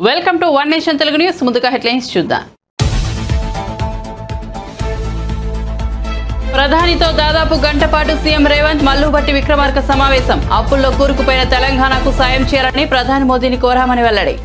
Welcome to one nation Telugu news. ముందుగా headlines చూద్దాం. ప్రధానితో దాదాపు గంట పాటు సీఎం రేవంత్ మల్లుబట్టి విక్రమార్క సమావేశం. అప్పుల్లో కూరుకుపోయిన తెలంగాణకు సాయం చేయాలని ప్రధాని మోదీని కోరామని వెల్లడి.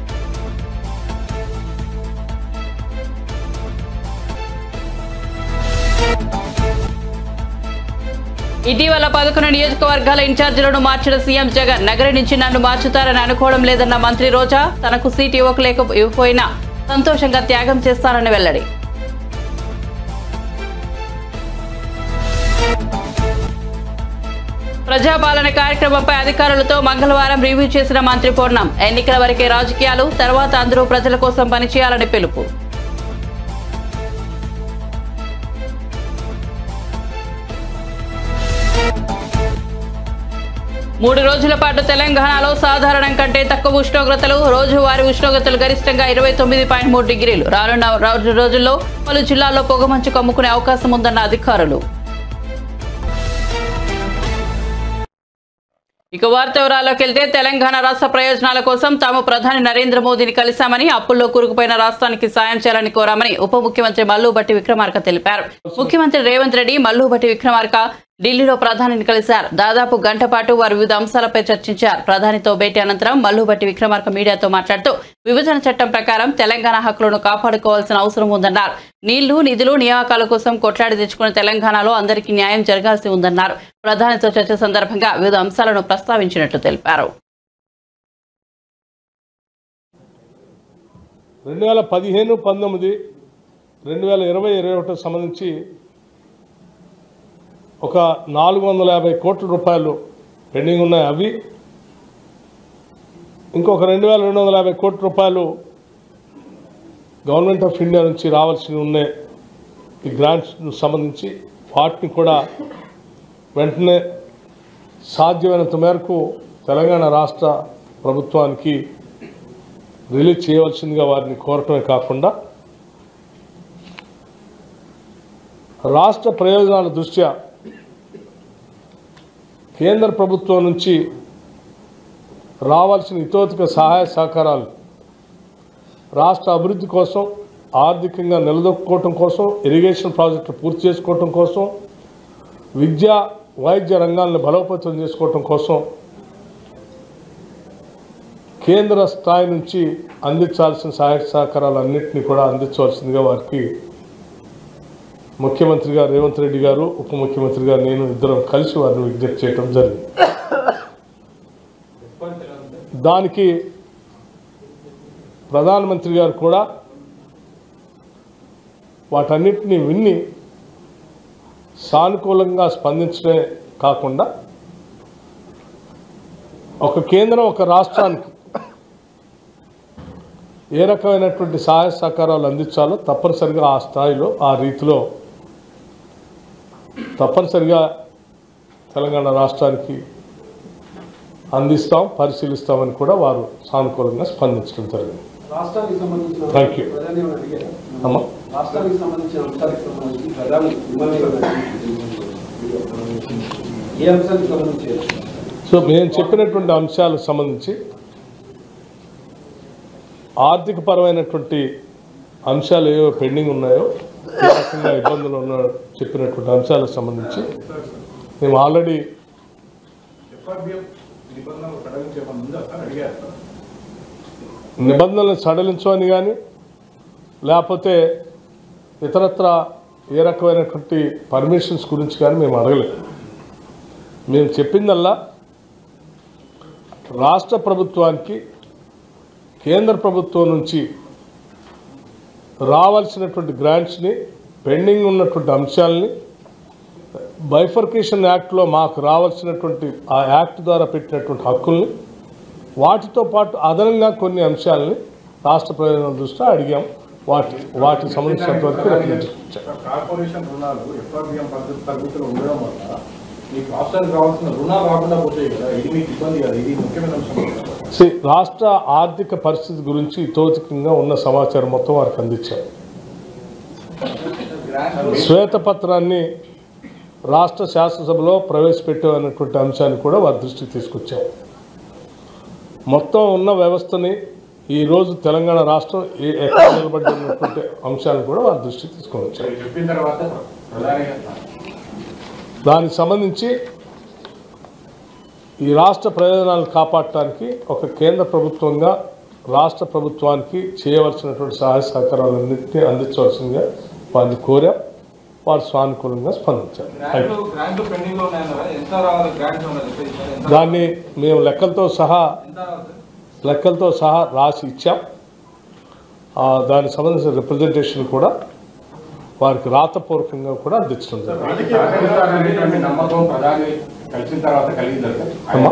ఇటీవల 11 నియోజకవర్గాల ఇన్ఛార్జీలను మార్చిన సీఎం జగన్. నగరి నుంచి నన్ను మార్చుతారని అనుకోవడం లేదన్న మంత్రి రోజా. తనకు సీటు ఇవ్వకపోయినా సంతోషంగా త్యాగం చేస్తానని వెల్లడి. ప్రజాపాలన కార్యక్రమంపై అధికారులతో మంగళవారం రివ్యూ చేసిన మంత్రి పూర్ణం. ఎన్నికల వరకే రాజకీయాలు, తర్వాత అందరూ ప్రజల కోసం పనిచేయాలని పిలుపు. మూడు రోజుల పాటు తెలంగాణలో సాధారణం కంటే తక్కువ ఉష్ణోగ్రతలు. రోజువారీ ఉష్ణోగ్రతలు గరిష్టంగా 29.3 డిగ్రీలు. రానున్న రోజుల్లో పలు జిల్లాల్లో పొగమంచు కమ్ముకునే అవకాశం ఉందన్న అధికారులు. ఇక వార్త వివరాల్లోకి వెళ్తే, తెలంగాణ రాష్ట్ర ప్రయోజనాల కోసం తాము ప్రధాని నరేంద్ర మోదీని కలిశామని, అప్పుల్లో కూరుకుపోయిన రాష్ట్రానికి సాయం చేయాలని కోరామని ఉప ముఖ్యమంత్రి మల్లుబట్టి విక్రమార్క తెలిపారు. ముఖ్యమంత్రి రేవంత్ రెడ్డి, మల్లుబట్టి విక్రమార్క ఢిల్లీలో ప్రధానిని కలిశారు. దాదాపు గంట పాటు వారు వివిధ అంశాలపై చర్చించారు. ప్రధానితో భేటీ అనంతరం మల్లుబట్టి విక్రమార్క మీడియాతో మాట్లాడుతూ విభజన చట్టం ప్రకారం తెలంగాణ హక్కులను కాపాడుకోవాల్సిన అవసరం ఉందన్నారు. నీళ్లు, నిధులు, నియామకాల కోసం కొట్లాడి తెచ్చుకున్న తెలంగాణలో అందరికీ న్యాయం జరగాల్సి ఉందన్నారు. ప్రధానితో చర్చ సందర్భంగా వివిధ అంశాలను ప్రస్తావించినట్లు తెలిపారు. 2015, 19, 2020, 2021 సంబంధించి ఒక 450 కోట్ల రూపాయలు పెండింగ్ ఉన్నాయి. అవి ఇంకొక 2250 కోట్ల రూపాయలు గవర్నమెంట్ ఆఫ్ ఇండియా నుంచి రావాల్సి ఉన్నాయి. ఈ గ్రాంట్స్ సంబంధించి వాటిని కూడా వెంటనే సాధ్యమైనంత మేరకు తెలంగాణ రాష్ట్ర ప్రభుత్వానికి రిలీజ్ చేయవలసిందిగా వారిని కోరటమే కాకుండా, రాష్ట్ర ప్రయోజనాల దృష్ట్యా కేంద్ర ప్రభుత్వం నుంచి రావాల్సిన ఇతోధిక సహాయ సహకారాలు రాష్ట్ర అభివృద్ధి కోసం, ఆర్థికంగా నిలదొక్కుకోవటం కోసం, ఇరిగేషన్ ప్రాజెక్టులు పూర్తి చేసుకోవటం కోసం, విద్యా వైద్య రంగాలను బలోపేతం చేసుకోవటం కోసం కేంద్ర స్థాయి నుంచి అందించాల్సిన సహాయ సహకారాలన్నింటినీ కూడా అందించవలసిందిగా వారికి ముఖ్యమంత్రిగా రేవంత్ రెడ్డి గారు, ఉప ముఖ్యమంత్రిగా నేను ఇద్దరం కలిసి వారిని విజ్ఞప్తి చేయడం జరిగింది. దానికి ప్రధానమంత్రి గారు కూడా వాటన్నిటినీ విన్ని సానుకూలంగా స్పందించడమే కాకుండా, ఒక కేంద్రం ఒక రాష్ట్రానికి ఏ రకమైనటువంటి సహాయ సహకారాలు అందించాలో తప్పనిసరిగా ఆ స్థాయిలో, ఆ రీతిలో తప్పనిసరిగా తెలంగాణ రాష్ట్రానికి అందిస్తాం, పరిశీలిస్తామని కూడా వారు సానుకూలంగా స్పందించడం జరిగింది. థ్యాంక్ యూ అమ్మా. సో మేము చెప్పినటువంటి అంశాలకు సంబంధించి ఆర్థిక పరమైనటువంటి అంశాలు ఏవో పెండింగ్ ఉన్నాయో, ఏ రకంగా ఇబ్బందులు ఉన్నాయో చెప్పినటువంటి అంశాలకు సంబంధించి మేము ఆల్రెడీ నిబంధనలు సడలించమని కానీ, లేకపోతే ఇతరత్ర ఏ రకమైనటువంటి పర్మిషన్స్ గురించి కానీ మేము అడగలేదు. మేము చెప్పిందల్లా రాష్ట్ర ప్రభుత్వానికి కేంద్ర ప్రభుత్వం నుంచి రావాల్సినటువంటి గ్రాంట్స్ని, పెండింగ్ ఉన్నటువంటి అంశాలని, బైఫర్కేషన్ యాక్ట్లో మాకు రావాల్సినటువంటి ఆ యాక్ట్ ద్వారా పెట్టినటువంటి హక్కుల్ని, వాటితో పాటు అదనంగా కొన్ని అంశాలని రాష్ట్ర ప్రయోజనాల దృష్ట్యా అడిగాం. వాటికి సంబంధించినంత వరకు కార్పొరేషన్ రుణాలు ఎఫ్ఆర్బిఎం పద్ధతి తగ్గుతూ ఉండడం వల్ల మీకు రాష్ట్రానికి రావాల్సిన రుణాలు రాకుండా పోతాయి కదా, ఇది మీకు ఇబ్బంది కదా, ఇది ముఖ్యమైన అంశం. రాష్ట్ర ఆర్థిక పరిస్థితి గురించి ఇతోధికంగా ఉన్న సమాచారం మొత్తం వారికి అందించారు. శ్వేతపత్రాన్ని రాష్ట్ర శాసనసభలో ప్రవేశపెట్టామన్నటువంటి అంశాన్ని కూడా వారి దృష్టికి తీసుకొచ్చాం. మొత్తం ఉన్న వ్యవస్థని ఈరోజు తెలంగాణ రాష్ట్రం ఎక్కడ నిలబడినటువంటి అంశాలను కూడా వారి దృష్టికి తీసుకొని వచ్చారు. చెప్పిన తర్వాత దానికి సంబంధించి ఈ రాష్ట్ర ప్రయోజనాలను కాపాడటానికి ఒక కేంద్ర ప్రభుత్వంగా రాష్ట్ర ప్రభుత్వానికి చేయవలసినటువంటి సహాయ సహకారాలన్నింటినీ అందించవలసిందిగా వారిని కోరాం. వారు సానుకూలంగా స్పందించారు. దాన్ని మేము లెక్కలతో సహా రాసి ఇచ్చాం. దానికి సంబంధించిన రిప్రజెంటేషన్ కూడా వారికి రాతపూర్వకంగా కూడా అందించడం జరిగింది. నమ్మకం ప్రధాని కలిసిన తర్వాత కలిగింది.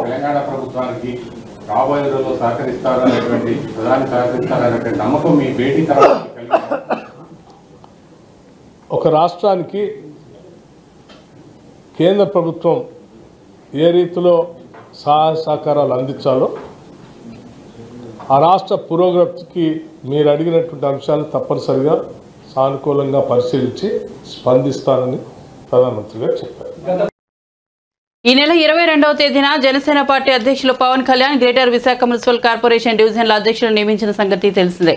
తెలంగాణ ప్రభుత్వానికి రాబోయే రోజుల్లో సహకరిస్తారనేటువంటి ప్రధాని సహకరిస్తారనేటువంటి నమ్మకం మీ భేటీ తర్వాత ఒక రాష్ట్రానికి కేంద్ర ప్రభుత్వం ఏ రీతిలో సహాయ సహకారాలు అందించాలో ఆ రాష్ట్ర పురోగతికి మీరు అడిగినటువంటి అంశాలు తప్పనిసరిగా సానుకూలంగా పరిశీలించి స్పందిస్తానని ప్రధానమంత్రి గారు చెప్పారు. ఈ నెల 22వ తేదీన జనసేన పార్టీ అధ్యక్షులు Pawan Kalyan greater Visakha municipal corporation డివిజన్ల అధ్యక్షులు నియమించిన సంగతి తెలిసిందే.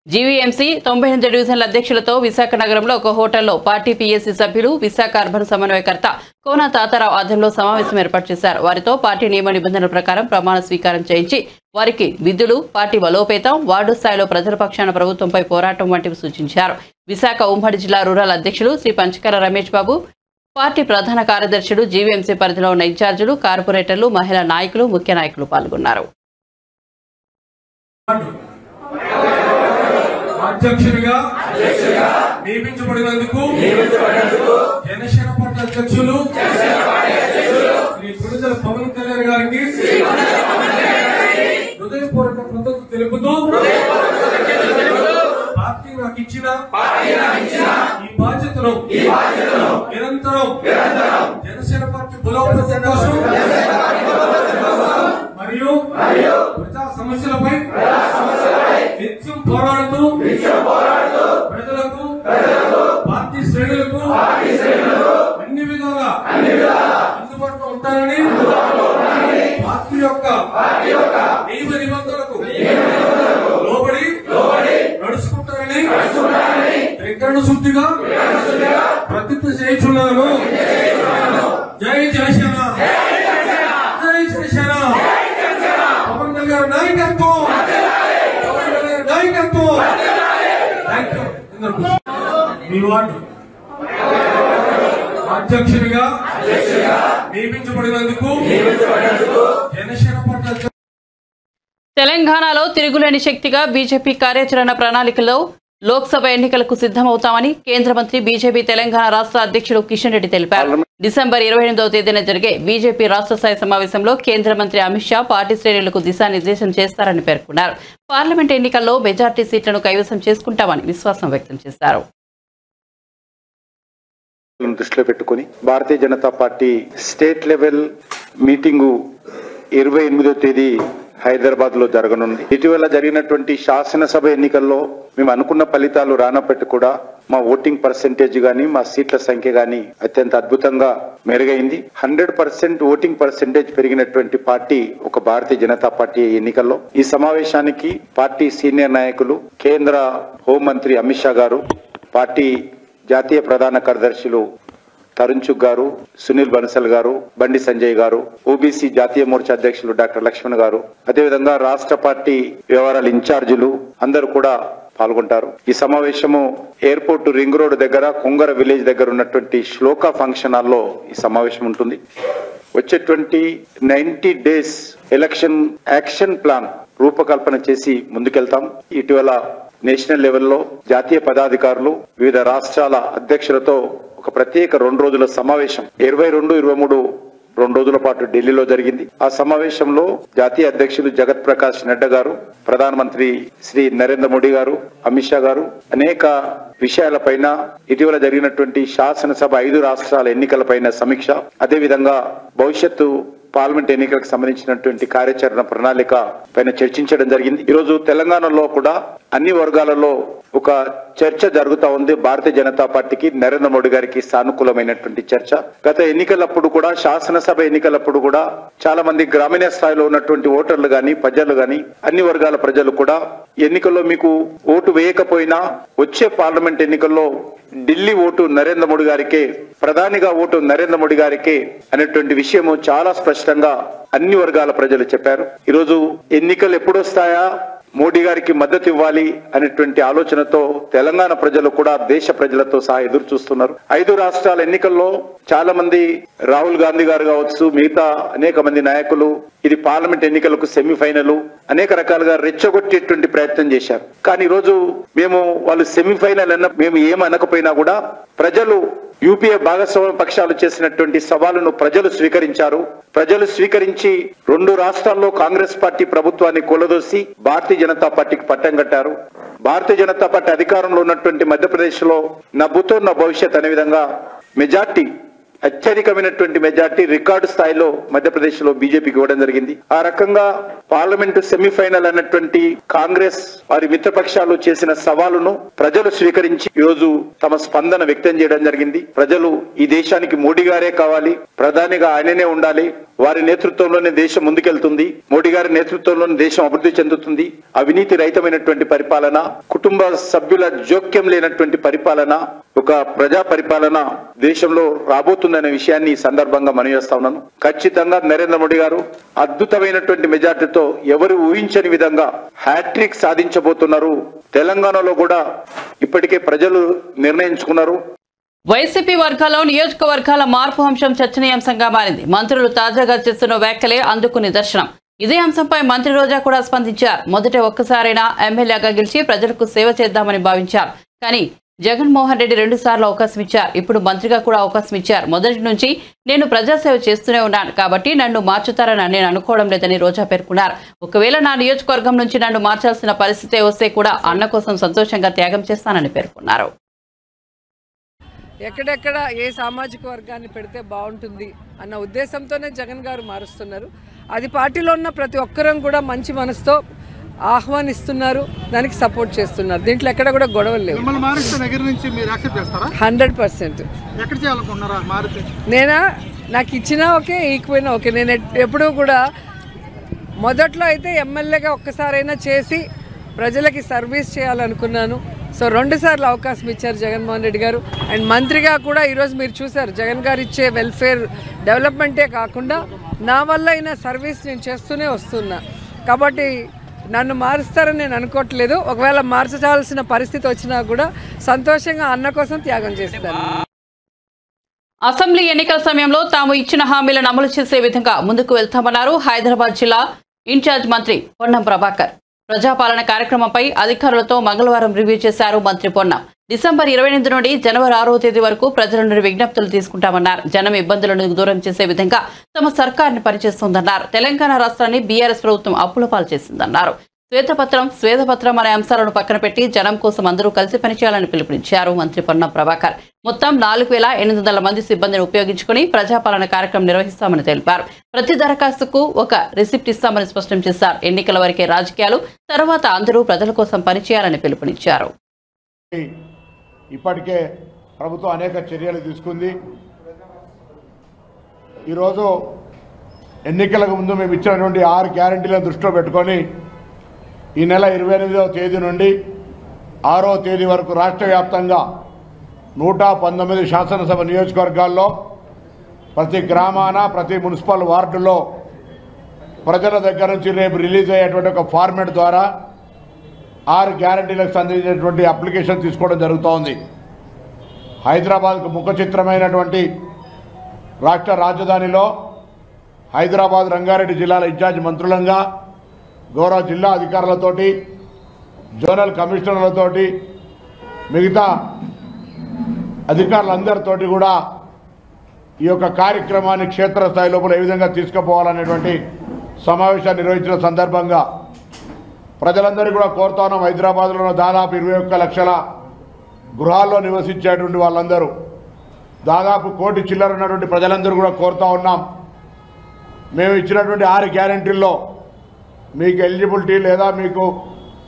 జీవీఎంసీ 98 డివిజన్ల అధ్యక్షులతో విశాఖ నగరంలో ఒక హోటల్లో పార్టీ పీఎస్సీ సభ్యులు విశాఖ అర్బన్ సమన్వయకర్త కోన తాతారావు ఆధ్వర్యంలో సమావేశం ఏర్పాటు చేశారు. వారితో పార్టీ నియమ నిబంధనల ప్రకారం ప్రమాణ స్వీకారం చేయించి వారికి విధులు, పార్టీ బలోపేతం, వార్డు స్థాయిలో ప్రజల పక్షాన ప్రభుత్వంపై పోరాటం వంటివి సూచించారు. విశాఖ ఉమ్మడి జిల్లా రూరల్ అధ్యక్షులు శ్రీ పంచకర రమేష్ బాబు, పార్టీ ప్రధాన కార్యదర్శులు, జీవీఎంసీ పరిధిలో ఉన్న ఇన్ఛార్జీలు, కార్పొరేటర్లు, మహిళా నాయకులు, ముఖ్య నాయకులు పాల్గొన్నారు. అధ్యక్షుడిగా నియమించబడినందుకు జనసేన పార్టీ అధ్యక్షులు శ్రీ గుడిజల పవన్ కళ్యాణ్ గారికి హృదయపూర్వక కృతజ్ఞతలు తెలుపుతూ పార్టీ నాకు ఇచ్చిన ఈ బాధ్యతను నిరంతరం జనసేన పార్టీ బలోపేతం కోసం మరియు ప్రజా సమస్యలపై నిత్యం పోరాడుతూ ప్రజలకు పార్టీ శ్రేణులకు అన్ని విధాలా అందుబాటులో ఉంటారని పార్టీ యొక్క నియమ నిబంధనలకు లోబడి నడుచుకుంటారని త్రికరణ శుద్ధిగా ప్రతిజ్ఞ చేయించున్నాను. జై జనసేన, జై జనసేన. పవన్ కళ్యాణ్ నాయకత్వం, పవన్ కళ్యాణ్ నాయకత్వం. మీ వార్డు అధ్యక్షుడిగా నియమించబడినందుకు జనసేన పార్టీ తెలంగాణలో తిరుగులేని శక్తిగా బీజేపీ కార్యాచరణ ప్రణాళికలో లోక్సభ ఎన్నికలకు సిద్ధమవుతామని కేంద్ర మంత్రి బీజేపీ తెలంగాణ రాష్ట్ర అధ్యక్షుడు కిషన్ రెడ్డి తెలిపారు. డిసెంబర్ 28వ తేదీన జరిగే బీజేపీ రాష్ట్ర స్థాయి సమావేశంలో కేంద్ర మంత్రి అమిత్ షా పార్టీ శ్రేణులకు దిశానిర్దేశం చేస్తారని పేర్కొన్నారు. పార్లమెంట్ ఎన్నికల్లో మెజార్టీ సీట్లను కైవసం చేసుకుంటామని విశ్వాసం వ్యక్తం చేశారు. దృష్టిలో పెట్టుకుని Bharatiya Janata party state level meeting 28వ తేదీ హైదరాబాద్ లో జరగనుంది. ఇటీవల జరిగినటువంటి శాసనసభ ఎన్నికల్లో మేము అనుకున్న ఫలితాలు రానప్పటికీ కూడా మా ఓటింగ్ పర్సెంటేజ్ గాని, మా సీట్ల సంఖ్య గాని అత్యంత అద్భుతంగా మెరుగైంది. 100% ఓటింగ్ పర్సెంటేజ్ పెరిగినటువంటి పార్టీ ఒక భారతీయ జనతా పార్టీ ఎన్నికల్లో. ఈ సమావేశానికి పార్టీ సీనియర్ నాయకులు, కేంద్ర హోంమంత్రి అమిత్ షా గారు, పార్టీ జాతీయ ప్రధాన కార్యదర్శులు తరుణ్ చుగ్ గారు, సునీల్ బన్సల్ గారు, బండి సంజయ్ గారు, ఓబీసీ జాతీయ మోర్చా అధ్యక్షులు డాక్టర్ లక్ష్మణ్ గారు, అదేవిధంగా రాష్ట్ర పార్టీ వ్యవహారాల ఇన్ఛార్జీలు అందరూ కూడా పాల్గొంటారు. ఈ సమావేశము ఎయిర్పోర్ట్ రింగ్ రోడ్ దగ్గర కుంగర విలేజ్ దగ్గర ఉన్నటువంటి శ్లోక ఫంక్షన్ హాల్లో ఈ సమావేశం ఉంటుంది. వచ్చేటువంటి 90 days ఎలక్షన్ యాక్షన్ ప్లాన్ రూపకల్పన చేసి ముందుకెళ్తాం. ఇటీవల నేషనల్ లెవెల్లో జాతీయ పదాధికారులు, వివిధ రాష్ట్రాల అధ్యక్షులతో ఒక ప్రత్యేక 2 రోజుల సమావేశం 22, 23 2 రోజుల పాటు ఢిల్లీలో జరిగింది. ఆ సమావేశంలో జాతీయ అధ్యక్షులు జగత్ ప్రకాష్ నడ్డా గారు, ప్రధానమంత్రి శ్రీ నరేంద్ర మోడీ గారు, అమిత్ షా గారు అనేక విషయాలపైన, ఇటీవల జరిగినటువంటి శాసనసభ 5 రాష్ట్రాల ఎన్నికలపైన సమీక్ష, అదేవిధంగా భవిష్యత్తు పార్లమెంట్ ఎన్నికలకు సంబంధించినటువంటి కార్యాచరణ ప్రణాళిక పైన చర్చించడం జరిగింది. ఈరోజు తెలంగాణలో కూడా అన్ని వర్గాలలో ఒక చర్చ జరుగుతా ఉంది. భారతీయ జనతా పార్టీకి నరేంద్ర మోడీ గారికి సానుకూలమైనటువంటి చర్చ. గత ఎన్నికలప్పుడు కూడా, శాసనసభ ఎన్నికలప్పుడు కూడా చాలా మంది గ్రామీణ స్థాయిలో ఉన్నటువంటి ఓటర్లు గాని, ప్రజలు గాని, అన్ని వర్గాల ప్రజలు కూడా ఎన్నికల్లో మీకు ఓటు వేయకపోయినా వచ్చే పార్లమెంట్ ఎన్నికల్లో ఢిల్లీ ఓటు నరేంద్ర మోడీ గారికే, ప్రధానిగా ఓటు నరేంద్ర మోడీ గారికే అనేటువంటి విషయము చాలా స్పష్టంగా అన్ని వర్గాల ప్రజలు చెప్పారు. ఈరోజు ఎన్నికలు ఎప్పుడొస్తాయా, మోడీ గారికి మద్దతు ఇవ్వాలి అనేటువంటి ఆలోచనతో తెలంగాణ ప్రజలు కూడా దేశ ప్రజలతో సహా ఎదురు చూస్తున్నారు. 5 రాష్ట్రాల ఎన్నికల్లో చాలా మంది, రాహుల్ గాంధీ గారు కావచ్చు, మిగతా అనేక మంది నాయకులు ఇది పార్లమెంట్ ఎన్నికలకు సెమీఫైనల్ అనేక రకాలుగా రెచ్చగొట్టేటువంటి ప్రయత్నం చేశారు. కానీ ఈరోజు మేము వాళ్ళు సెమీఫైనల్ అన్న మేము ఏమనకపోయినా కూడా ప్రజలు యూపీఏ భాగస్వామ్య పక్షాలు చేసినటువంటి సవాలును ప్రజలు స్వీకరించారు. ప్రజలు స్వీకరించి 2 రాష్ట్రాల్లో కాంగ్రెస్ పార్టీ ప్రభుత్వాన్ని కూలదోసి భారతీయ జనతా పార్టీకి పట్టం కట్టారు. భారతీయ జనతా పార్టీ అధికారంలో ఉన్నటువంటి మధ్యప్రదేశ్ లో నా భూతో నా భవిష్యత్ అనే విధంగా మెజార్టీ, అత్యధికమైనటువంటి మెజార్టీ రికార్డు స్థాయిలో మధ్యప్రదేశ్ లో బీజేపీకి ఇవ్వడం జరిగింది. ఆ రకంగా పార్లమెంటు సెమీఫైనల్ అన్నటువంటి కాంగ్రెస్ వారి మిత్రపక్షాలు చేసిన సవాలును ప్రజలు స్వీకరించి ఈరోజు తమ స్పందన వ్యక్తం చేయడం జరిగింది. ప్రజలు ఈ దేశానికి మోడీ గారే కావాలి, ప్రధానిగా ఆయననే ఉండాలి, వారి నేతృత్వంలోనే దేశం ముందుకెళ్తుంది, మోడీ గారి నేతృత్వంలోనే దేశం అభివృద్ధి చెందుతుంది, అవినీతి రహితమైనటువంటి పరిపాలన, కుటుంబ సభ్యుల జోక్యం లేనటువంటి పరిపాలన, ఒక ప్రజా పరిపాలన దేశంలో రాబోతుందనే విషయాన్ని ఈ సందర్భంగా మనవి చేస్తా ఉన్నాను. ఖచ్చితంగా నరేంద్ర మోడీ గారు అద్భుతమైనటువంటి మెజార్టీతో ఎవరు ఊహించని విధంగా హ్యాట్రిక్ సాధించబోతున్నారు. తెలంగాణలో కూడా ఇప్పటికే ప్రజలు నిర్ణయించుకున్నారు. వైసీపీ వర్గాల్లో నియోజకవర్గాల మార్పు అంశం చర్చనీయాంశంగా మారింది. మంత్రులు తాజాగా చేస్తున్న వ్యాఖ్యలే అందుకు నిదర్శనం. ఇదే అంశంపై మంత్రి రోజా కూడా స్పందించారు. మొదట ఒక్కసారైనా ఎమ్మెల్యేగా గెలిచి ప్రజలకు సేవ చేద్దామని భావించారు. కానీ జగన్మోహన్ రెడ్డి 2 సార్లు అవకాశం ఇచ్చారు. ఇప్పుడు మంత్రిగా కూడా అవకాశం ఇచ్చారు. మొదటి నుంచి నేను ప్రజాసేవ చేస్తూనే ఉన్నాను కాబట్టి నన్ను మార్చుతారని నేను అనుకోవడం లేదని రోజా పేర్కొన్నారు. ఒకవేళ నా నియోజకవర్గం నుంచి నన్ను మార్చాల్సిన పరిస్థితి వస్తే కూడా అన్న కోసం సంతోషంగా త్యాగం చేస్తానని పేర్కొన్నారు. ఎక్కడెక్కడ ఏ సామాజిక వర్గాన్ని పెడితే బాగుంటుంది అన్న ఉద్దేశంతోనే జగన్ గారు మారుస్తున్నారు. అది పార్టీలో ఉన్న ప్రతి ఒక్కరం కూడా మంచి మనసుతో ఆహ్వానిస్తున్నారు, దానికి సపోర్ట్ చేస్తున్నారు. దీంట్లో ఎక్కడ కూడా గొడవలు లేవు. 100%. నాకు ఇచ్చినా ఓకే, ఈకపోయినా ఓకే. నేను ఎప్పుడూ కూడా మొదట్లో అయితే ఎమ్మెల్యేగా ఒక్కసారైనా చేసి ప్రజలకి సర్వీస్ చేయాలనుకున్నాను. సో 2 సార్లు అవకాశం ఇచ్చారు జగన్మోహన్ రెడ్డి గారు. అండ్ మంత్రిగా కూడా ఈరోజు మీరు చూసారు, జగన్ గారు ఇచ్చే వెల్ఫేర్ డెవలప్మెంటే కాకుండా నా వల్ల అయిన సర్వీస్ నేను చేస్తూనే వస్తున్నా. కాబట్టి నన్ను మారుస్తారని నేను అనుకోవట్లేదు. ఒకవేళ మార్చాల్సిన పరిస్థితి వచ్చినా కూడా సంతోషంగా అన్న కోసం త్యాగం చేస్తాను. అసెంబ్లీ ఎన్నికల సమయంలో తాము ఇచ్చిన హామీలను అమలు చేసే విధంగా ముందుకు వెళ్తామన్నారు హైదరాబాద్ జిల్లా ఇన్ఛార్జ్ మంత్రి పొన్నం ప్రభాకర్. ప్రజాపాలన కార్యక్రమంపై అధికారులతో మంగళవారం రివ్యూ చేశారు మంత్రి పొన్నం. డిసెంబర్ 28 నుండి జనవరి 6వ తేదీ వరకు ప్రజల నుండి విజ్ఞప్తులు తీసుకుంటామన్నారు. జనం ఇబ్బందులను దూరం చేసే విధంగా తమ సర్కారుని పనిచేస్తోందన్నారు. తెలంగాణ రాష్ట్రాన్ని బీఆర్ఎస్ ప్రభుత్వం అప్పుల పాలు చేసిందన్నారు. శ్వేతపత్రం అనే అంశాలను పక్కన పెట్టి జనం కోసం అందరూ కలిసి పనిచేయాలని పిలుపునిచ్చారు మంత్రి పొన్నం ప్రభాకర్. మొత్తం 4800 మంది సిబ్బందిని ఉపయోగించుకుని ప్రజాపాలన కార్యక్రమం నిర్వహిస్తామని తెలిపారు. ప్రతి దరఖాస్తుకు ఒక రిసిప్ట్ ఇస్తామని స్పష్టం చేశారు. ఎన్నికల వరకే రాజకీయాలు, తర్వాత అందరూ ప్రజల కోసం పనిచేయాలని పిలుపునిచ్చారు. ఇప్పటికే ప్రభుత్వం అనేక చర్యలు తీసుకుంది. ఈరోజు ఎన్నికలకు ముందు మేము ఇచ్చినటువంటి 6 గ్యారంటీలను దృష్టిలో పెట్టుకొని ఈ నెల 28వ తేదీ నుండి 6వ తేదీ వరకు రాష్ట్ర వ్యాప్తంగా 119 శాసనసభ నియోజకవర్గాల్లో ప్రతి గ్రామాన, ప్రతి మున్సిపల్ వార్డులో ప్రజల దగ్గర నుంచి రేపు రిలీజ్ అయ్యేటువంటి ఒక ఫార్మేట్ ద్వారా 6 గ్యారంటీలకు సంబంధించినటువంటి అప్లికేషన్ తీసుకోవడం జరుగుతోంది. హైదరాబాద్కు ముఖ చిత్రమైనటువంటి రాష్ట్ర రాజధానిలో హైదరాబాద్, రంగారెడ్డి జిల్లాల ఇన్ఛార్జ్ మంత్రులంగా గౌరవ జిల్లా అధికారులతోటి, జోనల్ కమిషనర్లతోటి, మిగతా అధికారులందరితోటి కూడా ఈ యొక్క కార్యక్రమాన్ని క్షేత్రస్థాయి లోపల ఏ విధంగా తీసుకుపోవాలనేటువంటి సమావేశాన్ని నిర్వహించిన సందర్భంగా ప్రజలందరూ కూడా కోరుతా ఉన్నాం. హైదరాబాద్లో దాదాపు 21 లక్షల గృహాల్లో నివసించేటువంటి వాళ్ళందరూ, దాదాపు 1 కోటి చిల్లర ఉన్నటువంటి ప్రజలందరూ కూడా కోరుతా ఉన్నాం. మేము ఇచ్చినటువంటి 6 గ్యారెంటీల్లో మీకు ఎలిజిబిలిటీ లేదా మీకు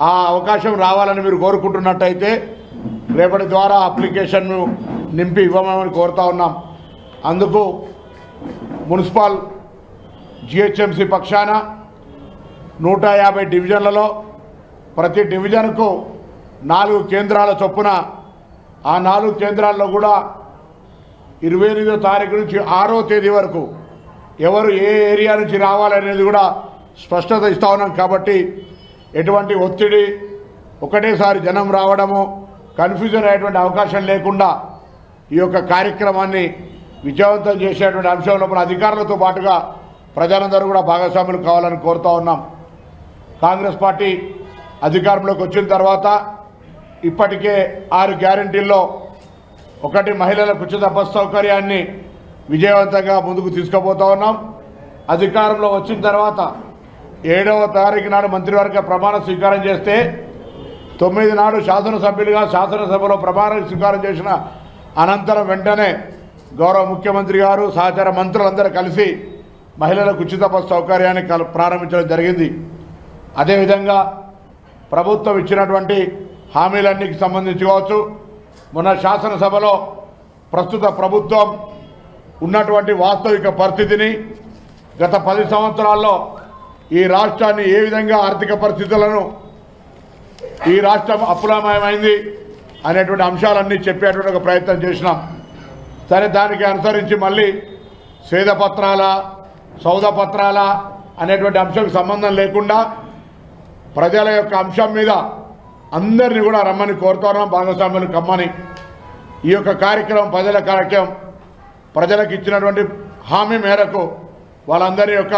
ఆ అవకాశం రావాలని మీరు కోరుకుంటున్నట్టయితే రేపటి ద్వారా అప్లికేషన్ను నింపి ఇవ్వమని కోరుతా ఉన్నాం. అందుకు మున్సిపల్ జిహెచ్ఎంసీ పక్షాన 150 డివిజన్లలో ప్రతి డివిజన్కు 4 కేంద్రాల చొప్పున ఆ 4 కేంద్రాల్లో కూడా 28వ తారీఖు నుంచి 6వ తేదీ వరకు ఎవరు ఏ ఏరియా నుంచి రావాలనేది కూడా స్పష్టత ఇస్తా ఉన్నాం. కాబట్టి ఎటువంటి ఒత్తిడి, ఒకటేసారి జనం రావడము, కన్ఫ్యూజన్ అయ్యేటువంటి అవకాశం లేకుండా ఈ యొక్క కార్యక్రమాన్ని విజయవంతం చేసేటువంటి అంశంలో మన అధికారులతో పాటుగా ప్రజలందరూ కూడా భాగస్వాములు కావాలని కోరుతా ఉన్నాం. కాంగ్రెస్ పార్టీ అధికారంలోకి వచ్చిన తర్వాత ఇప్పటికే 6 గ్యారెంటీల్లో ఒకటి మహిళలకు ఉచిత బస్ సౌకర్యాన్ని విజయవంతంగా ముందుకు తీసుకుపోతా ఉన్నాం. అధికారంలో వచ్చిన తర్వాత 7వ తారీఖు నాడు మంత్రివర్గ ప్రమాణ స్వీకారం చేస్తే 9 నాడు శాసనసభ్యులుగా శాసనసభలో ప్రమాణ స్వీకారం చేసిన అనంతరం వెంటనే గౌరవ ముఖ్యమంత్రి గారు సహచార మంత్రులందరూ కలిసి మహిళలకు ఉచిత బస్ సౌకర్యాన్ని ప్రారంభించడం జరిగింది. అదేవిధంగా ప్రభుత్వం ఇచ్చినటువంటి హామీలన్నిటికి సంబంధించి కావచ్చు, మొన్న శాసనసభలో ప్రస్తుత ప్రభుత్వం ఉన్నటువంటి వాస్తవిక పరిస్థితిని, గత 10 సంవత్సరాల్లో ఈ రాష్ట్రాన్ని ఏ విధంగా ఆర్థిక పరిస్థితులను ఈ రాష్ట్రం అప్పులమయమైంది అనేటువంటి అంశాలన్నీ చెప్పేటువంటి ఒక ప్రయత్నం చేసినాం. సరే, దానికి అనుసరించి మళ్ళీ స్వేదపత్రాల సౌదపత్రాల అనేటువంటి అంశానికి సంబంధం లేకుండా ప్రజల యొక్క అంశం మీద అందరినీ కూడా రమ్మని కోరుతున్నాం, భాగస్వామ్యులు కమ్మని. ఈ యొక్క కార్యక్రమం ప్రజల కార్యక్రమం, ప్రజలకు ఇచ్చినటువంటి హామీ మేరకు వాళ్ళందరి యొక్క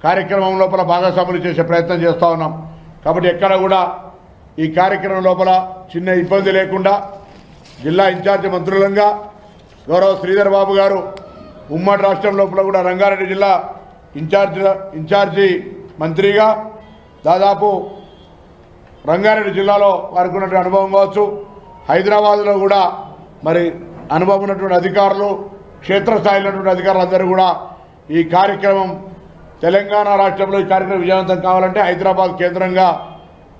కార్యక్రమం లోపల భాగస్వాములు చేసే ప్రయత్నం చేస్తూ ఉన్నాం. కాబట్టి ఎక్కడ కూడా ఈ కార్యక్రమం లోపల చిన్న ఇబ్బంది లేకుండా జిల్లా ఇన్ఛార్జి మంత్రులంగా గౌరవ శ్రీధర్ బాబు గారు ఉమ్మడి రాష్ట్రం లోపల కూడా రంగారెడ్డి జిల్లా ఇన్ఛార్జి మంత్రిగా దాదాపు రంగారెడ్డి జిల్లాలో వారికి ఉన్నటువంటి అనుభవం కావచ్చు, హైదరాబాద్లో కూడా మరి అనుభవం ఉన్నటువంటి అధికారులు, క్షేత్రస్థాయిలో ఉన్నటువంటి అధికారులందరూ కూడా ఈ కార్యక్రమం తెలంగాణ రాష్ట్రంలో ఈ కార్యక్రమం విజయవంతం కావాలంటే హైదరాబాద్ కేంద్రంగా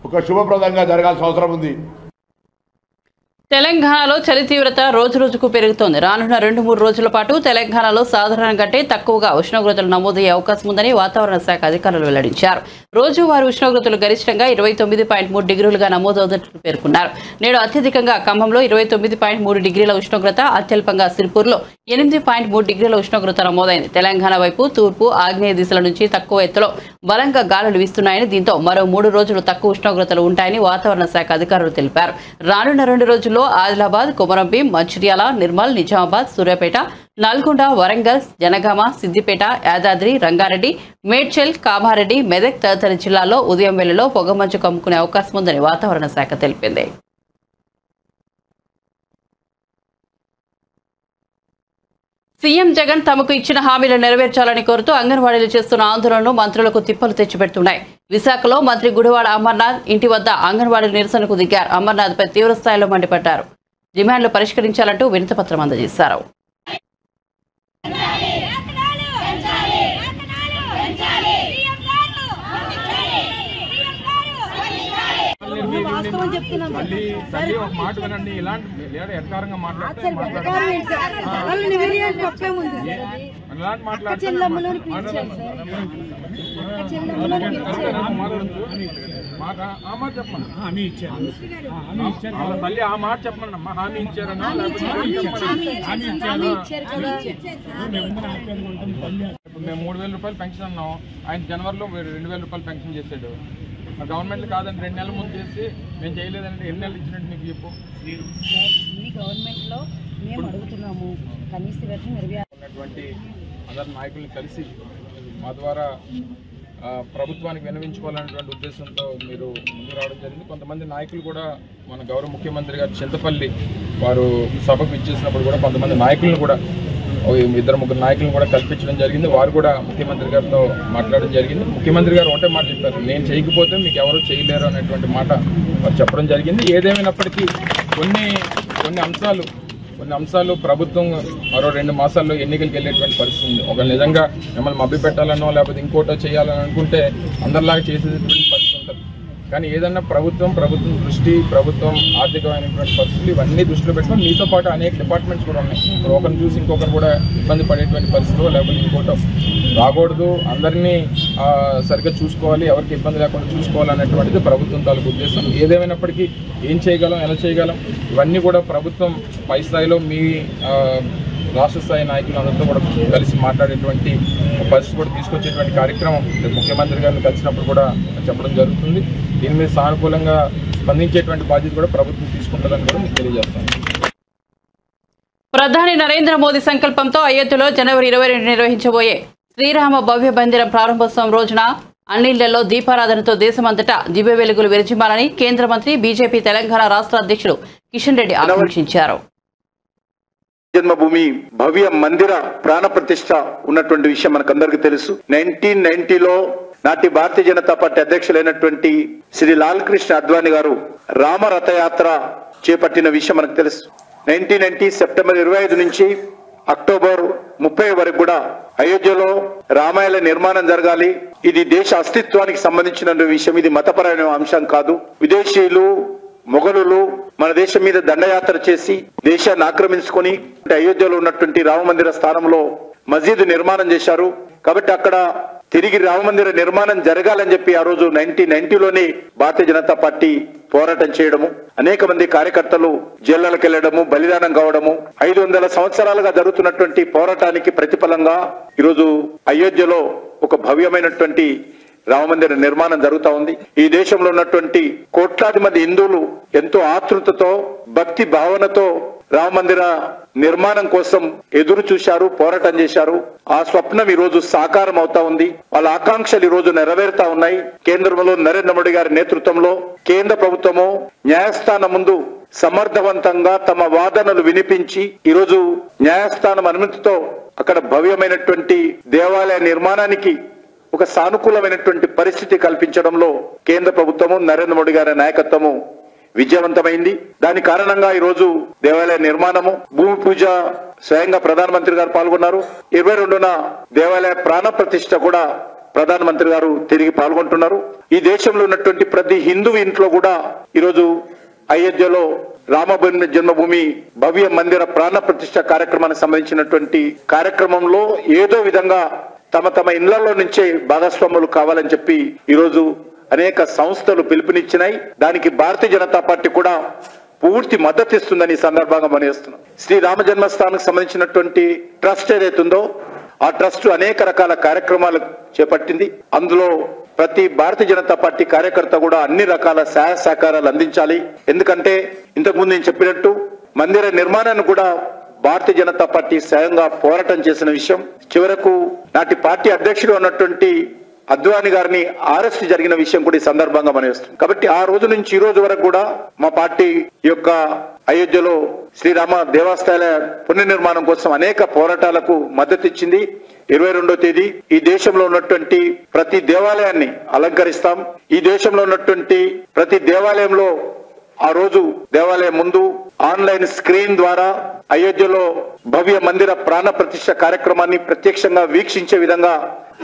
ఒక శుభప్రదంగా జరగాల్సిన అవసరం ఉంది. తెలంగాణలో చలి తీవ్రత రోజురోజుకు పెరుగుతోంది. రానున్న 2-3 రోజుల పాటు తెలంగాణలో సాధారణం కంటే తక్కువగా ఉష్ణోగ్రతలు నమోదయ్యే అవకాశం ఉందని వాతావరణ శాఖ అధికారులు వెల్లడించారు. రోజువారీ ఉష్ణోగ్రతలు గరిష్టంగా 29.3 డిగ్రీలుగా నమోదవుతున్నట్లు పేర్కొన్నారు. నేడు అత్యధికంగా ఖమ్మంలో 29.3 డిగ్రీల ఉష్ణోగ్రత, అత్యల్పంగా సిరిపూర్లో 8.3 డిగ్రీల ఉష్ణోగ్రత నమోదైంది. తెలంగాణ వైపు తూర్పు, ఆగ్నేయ దిశల నుంచి తక్కువ ఎత్తులో బలంగా గాలులు వీస్తున్నాయని, దీంతో మరో 3 రోజులు తక్కువ ఉష్ణోగ్రతలు ఉంటాయని వాతావరణ శాఖ అధికారులు తెలిపారు. రానున్న 2 రోజుల్లో ఆదిలాబాద్, కొమరంభీం, మంచిర్యాల, నిర్మల్, నిజామాబాద్, సూర్యాపేట, నల్గొండ, వరంగల్, జనగామ, సిద్దిపేట, యాదాద్రి, రంగారెడ్డి, మేడ్చల్, కామారెడ్డి, మెదక్ తదితర జిల్లాల్లో ఉదయం వేళలో పొగమంచు కమ్ముకునే అవకాశం ఉందని వాతావరణ శాఖ తెలిపింది. సీఎం జగన్ తమకు ఇచ్చిన హామీలను నెరవేర్చాలని కోరుతూ అంగన్వాడీలు చేస్తున్న ఆందోళనలు మంత్రులకు తిప్పలు తెచ్చిపెడుతున్నాయి. విశాఖలో మంత్రి గుడివాడ అమర్నాథ్ ఇంటి వద్ద అంగన్వాడీలు నిరసనకు దిగారు. అమర్నాథ్పై తీవ్రస్థాయిలో మండిపడ్డారు. డిమాండ్లు పరిష్కరించాలంటూ వినతిపత్రం అందజేశారు. ఒక మాట వినండి, ఇలాంటి ఎట్కారంగా మాట్లాడితే మళ్ళీ ఆ మాట చెప్పండి అమ్మా. హామీ ఇచ్చారన్నా ఇప్పుడు మేము 3,000 రూపాయలు పెన్షన్ అన్నాం. ఆయన జనవరిలో 2,000 రూపాయలు పెన్షన్ చేశాడు. గవర్నమెంట్ కాదని 2 నెలల ముందు చేసి మేము చేయలేదంటే ఎన్ని నెలలు ఇచ్చినట్టు నీకు చెప్పు. ఉన్నటువంటి అందరు నాయకుల్ని కలిసి మా ద్వారా ప్రభుత్వానికి విన్నవించుకోవాలనేటువంటి ఉద్దేశంతో మీరు ముందు రావడం జరిగింది. కొంతమంది నాయకులు కూడా మన గౌరవ ముఖ్యమంత్రి గారు చింతపల్లి వారు సభకు ఇచ్చేసినప్పుడు కూడా కొంతమంది నాయకులను కూడా 2-3 నాయకులను కూడా కల్పించడం జరిగింది. వారు కూడా ముఖ్యమంత్రి గారితో మాట్లాడడం జరిగింది. ముఖ్యమంత్రి గారు ఒకటే మాట చెప్పారు, నేను చేయకపోతే మీకు ఎవరు చేయలేరు అనేటువంటి మాట వారు చెప్పడం జరిగింది. ఏదేమైనప్పటికీ కొన్ని అంశాలు కొన్ని అంశాలు ప్రభుత్వం మరో 2 మాసాల్లో ఎన్నికలకు వెళ్ళేటువంటి పరిస్థితి ఉంది. ఒక నిజంగా మిమ్మల్ని మభ్య పెట్టాలనో లేకపోతే ఇంకోటో చేయాలని అనుకుంటే అందరిలాగా చేసేటువంటి పరిస్థితి ఉంటుంది. కానీ ఏదన్నా ప్రభుత్వం దృష్టి, ప్రభుత్వం ఆర్థికమైనటువంటి పరిస్థితులు ఇవన్నీ దృష్టిలో పెట్టుకొని మీతో పాటు అనేక డిపార్ట్మెంట్స్ కూడా ఉన్నాయి. ఇప్పుడు ఒకరిని చూసి ఇంకొకరు కూడా ఇబ్బంది పడేటువంటి పరిస్థితులు లేకపోతే ఇంకోటో రాకూడదు, అందరినీ సరిగ్గా చూసుకోవాలి, ఎవరికి ఇబ్బంది లేకుండా చూసుకోవాలనేటువంటిది ప్రభుత్వం తాలూకు ఉద్దేశం. ఏదేమైనప్పటికీ ఏం చేయగలం, ఎలా చేయగలం ఇవన్నీ కూడా ప్రభుత్వం పై స్థాయిలో మీ రాష్ట్ర స్థాయి నాయకులందరితో కూడా కలిసి మాట్లాడేటువంటి పరిస్థితి కూడా తీసుకొచ్చేటువంటి కార్యక్రమం ముఖ్యమంత్రి గారిని కలిసినప్పుడు కూడా చెప్పడం జరుగుతుంది. దీని మీద సానుకూలంగా స్పందించేటువంటి బాధ్యత కూడా ప్రభుత్వం తీసుకుంటుందని కూడా మీకు తెలియజేస్తాను. ప్రధాని నరేంద్ర మోదీ సంకల్పంతో అయోధ్యలో జనవరి 22 నిర్వహించబోయే శ్రీరామ భవ్య మందిరం ప్రారంభోత్సవం రోజున అన్నిళ్లలో దీపారాధనతో దేశమంతటా దివ్య వెలుగులు విరజిమ్మాలని కేంద్ర మంత్రి బీజేపీ తెలంగాణ రాష్ట్ర అధ్యక్షుడు కిషన్ రెడ్డి ఆకాంక్షించారు. జన్మభూమి భవ్య మందిర ప్రాణ ప్రతిష్ఠ ఉన్నటువంటి విషయం మనకందరికీ తెలుసు. 1990లో నాటి భారతీయ జనతా పార్టీ అధ్యక్షులైనటువంటి శ్రీ లాల్ కృష్ణ అద్వానీ గారు రామ రథయాత్ర చేపట్టిన విషయం మనకు తెలుసు. 1990 సెప్టెంబర్ 25 నుంచి అక్టోబర్ 30 వరకు కూడా అయోధ్యలో రామాలయ నిర్మాణం జరగాలి. ఇది దేశ అస్తిత్వానికి సంబంధించిన విషయం, ఇది మతపరమైన అంశం కాదు. విదేశీయులు, మొఘలులు మన దేశం మీద దండయాత్ర చేసి దేశాన్ని ఆక్రమించుకొని అయోధ్యలో ఉన్నటువంటి రామ మందిర స్థానంలో మసీదు నిర్మాణం చేశారు. కాబట్టి అక్కడ తిరిగి రామ మందిర నిర్మాణం జరగాలని చెప్పి ఆ రోజు 1990లోనే భారతీయ జనతా పార్టీ పోరాటం చేయడము, అనేక మంది కార్యకర్తలు జైళ్లకు వెళ్లడము, బలిదానం కావడము, 500 సంవత్సరాలుగా జరుగుతున్నటువంటి పోరాటానికి ప్రతిఫలంగా ఈరోజు అయోధ్యలో ఒక భవ్యమైనటువంటి రామమందిర నిర్మాణం జరుగుతా ఉంది. ఈ దేశంలో ఉన్నటువంటి కోట్లాది మంది హిందువులు ఎంతో ఆతృతతో, భక్తి భావనతో రామమందిర నిర్మాణం కోసం ఎదురు చూశారు, పోరాటం చేశారు. ఆ స్వప్నం ఈ రోజు సాకారం అవుతా ఉంది. వాళ్ళ ఆకాంక్షలు ఈ రోజు నెరవేరుతా ఉన్నాయి. కేంద్రంలో నరేంద్ర మోడీ గారి నేతృత్వంలో కేంద్ర ప్రభుత్వము న్యాయస్థానం ముందు సమర్థవంతంగా తమ వాదనలు వినిపించి ఈరోజు న్యాయస్థానం అనుమతితో అక్కడ భవ్యమైనటువంటి దేవాలయ నిర్మాణానికి ఒక సానుకూలమైనటువంటి పరిస్థితి కల్పించడంలో కేంద్ర ప్రభుత్వము నరేంద్ర మోడీ గారి నాయకత్వము విజయవంతమైంది. దాని కారణంగా ఈ రోజు దేవాలయ నిర్మాణము, భూమి పూజ స్వయంగా ప్రధానమంత్రి గారు పాల్గొన్నారు. 22న దేవాలయ ప్రాణ ప్రతిష్ఠ కూడా ప్రధానమంత్రి గారు తిరిగి పాల్గొంటున్నారు. ఈ దేశంలో ఉన్నటువంటి ప్రతి హిందూ ఇంట్లో కూడా ఈరోజు అయోధ్యలో రామ జన్మభూమి భవ్య మందిర ప్రాణ ప్రతిష్ఠ కార్యక్రమానికి సంబంధించినటువంటి కార్యక్రమంలో ఏదో విధంగా తమ ఇళ్లలో నుంచే భాగస్వాములు కావాలని చెప్పి ఈరోజు అనేక సంస్థలు పిలుపునిచ్చినాయి. దానికి భారతీయ జనతా పార్టీ కూడా పూర్తి మద్దతు ఇస్తుందని ఈ సందర్భంగా మనవేస్తున్నాం. శ్రీరామ జన్మస్థానానికి సంబంధించినటువంటి ట్రస్ట్ ఏదైతుందో ఆ ట్రస్ట్ అనేక రకాల కార్యక్రమాలు చేపట్టింది. అందులో ప్రతి భారతీయ జనతా పార్టీ కార్యకర్త కూడా అన్ని రకాల సహాయ సహకారాలు అందించాలి. ఎందుకంటే ఇంతకుముందు నేను చెప్పినట్టు మందిర నిర్మాణాన్ని కూడా భారతీయ జనతా పార్టీ స్వయంగా పోరాటం చేసిన విషయం. చివరకు నాటి పార్టీ అధ్యక్షుడు ఉన్నటువంటి అద్వానీ గారిని అరెస్ట్ జరిగిన విషయం కూడా ఈ సందర్భంగా మనవేస్తుంది. కాబట్టి ఆ రోజు నుంచి ఈ రోజు వరకు కూడా మా పార్టీ యొక్క అయోధ్యలో శ్రీరామ దేవస్థానాల పునర్నిర్మాణం కోసం అనేక పోరాటాలకు మద్దతు ఇచ్చింది. 22వ తేదీ ఈ దేశంలో ఉన్నటువంటి ప్రతి దేవాలయాన్ని అలంకరిస్తాం. ఈ దేశంలో ఉన్నటువంటి ప్రతి దేవాలయంలో ఆ రోజు దేవాలయం ముందు ఆన్లైన్ స్క్రీన్ ద్వారా అయోధ్యలో భవ్య మందిర ప్రాణ ప్రతిష్ఠ కార్యక్రమాన్ని ప్రత్యక్షంగా వీక్షించే విధంగా,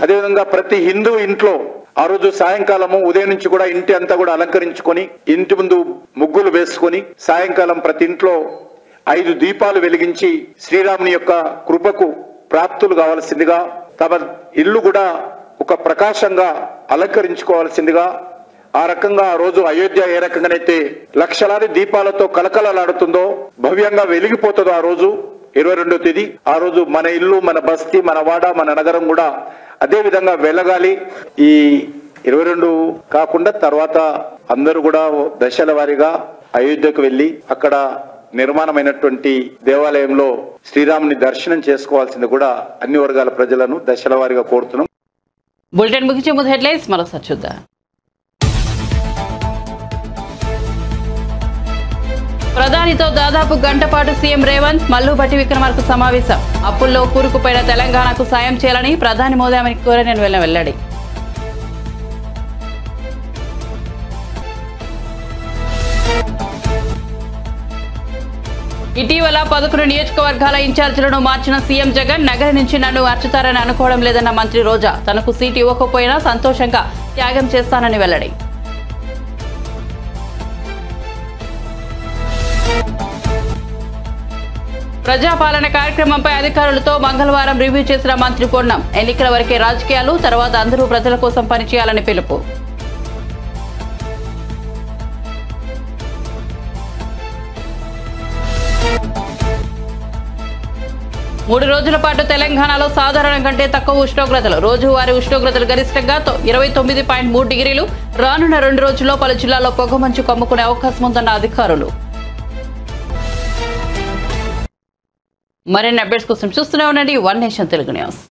అదేవిధంగా ప్రతి హిందూ ఇంట్లో ఆ రోజు సాయంకాలము ఉదయం నుంచి కూడా ఇంటి అంతా కూడా అలంకరించుకొని ఇంటి ముందు ముగ్గులు వేసుకొని సాయంకాలం ప్రతి ఇంట్లో 5 దీపాలు వెలిగించి శ్రీరాముని యొక్క కృపకు ప్రాప్తులు కావాల్సిందిగా, తమ ఇల్లు కూడా ఒక ప్రకాశంగా అలంకరించుకోవాల్సిందిగా, ఆ రకంగా ఆ రోజు అయోధ్య ఏ రకంగానైతే లక్షలాది దీపాలతో కలకలలాడుతుందో, భవ్యంగా వెలిగిపోతుందో ఆ రోజు 22వ తేదీ ఆ రోజు మన ఇల్లు, మన బస్తీ, మన వాడ, మన నగరం కూడా అదే విధంగా వెలగాలి. ఈ 22 కాకుండా తర్వాత అందరూ కూడా దశల వారీగా అయోధ్యకు వెళ్లి అక్కడ నిర్మాణమైనటువంటి దేవాలయంలో శ్రీరాముని దర్శనం చేసుకోవాల్సింది కూడా అన్ని వర్గాల ప్రజలను దశల వారీగా కోరుతున్నాం. బులెటిన్ ముగించే ముందు హెడ్లైన్స్ మరోసారి చూద్దాం. ప్రధానితో దాదాపు గంట పాటు సీఎం రేవంత్, మల్లు భట్టి విక్రమార్క సమావేశం. అప్పుల్లో కూరుకుపోయిన తెలంగాణకు సాయం చేయాలని ప్రధాని మోదీ ఆమెను కోరని వెల్లడి. ఇటీవల 11 నియోజకవర్గాల ఇన్ఛార్జీలను మార్చిన సీఎం జగన్ నగరి నుంచి నన్ను మార్చుతారని అనుకోవడం లేదన్న మంత్రి రోజా. తనకు సీటు ఇవ్వకపోయినా సంతోషంగా త్యాగం చేస్తానని వెల్లడి. ప్రజాపాలన కార్యక్రమంపై అధికారులతో మంగళవారం రివ్యూ చేసిన మంత్రి పొన్నం. ఎన్నికల వరకే రాజకీయాలు, తర్వాత అందరూ ప్రజల కోసం పనిచేయాలని పిలుపు. మూడు రోజుల పాటు తెలంగాణలో సాధారణం కంటే తక్కువ ఉష్ణోగ్రతలు. రోజువారీ ఉష్ణోగ్రతలు గరిష్టంగా 29.3 డిగ్రీలు. రానున్న 2 రోజుల్లో పలు జిల్లాల్లో పొగమంచు కమ్ముకునే అవకాశం ఉందన్న అధికారులు. మరిన్ని అప్డేట్స్ కోసం చూస్తూనే ఉండండి వన్ నేషన్ తెలుగు న్యూస్.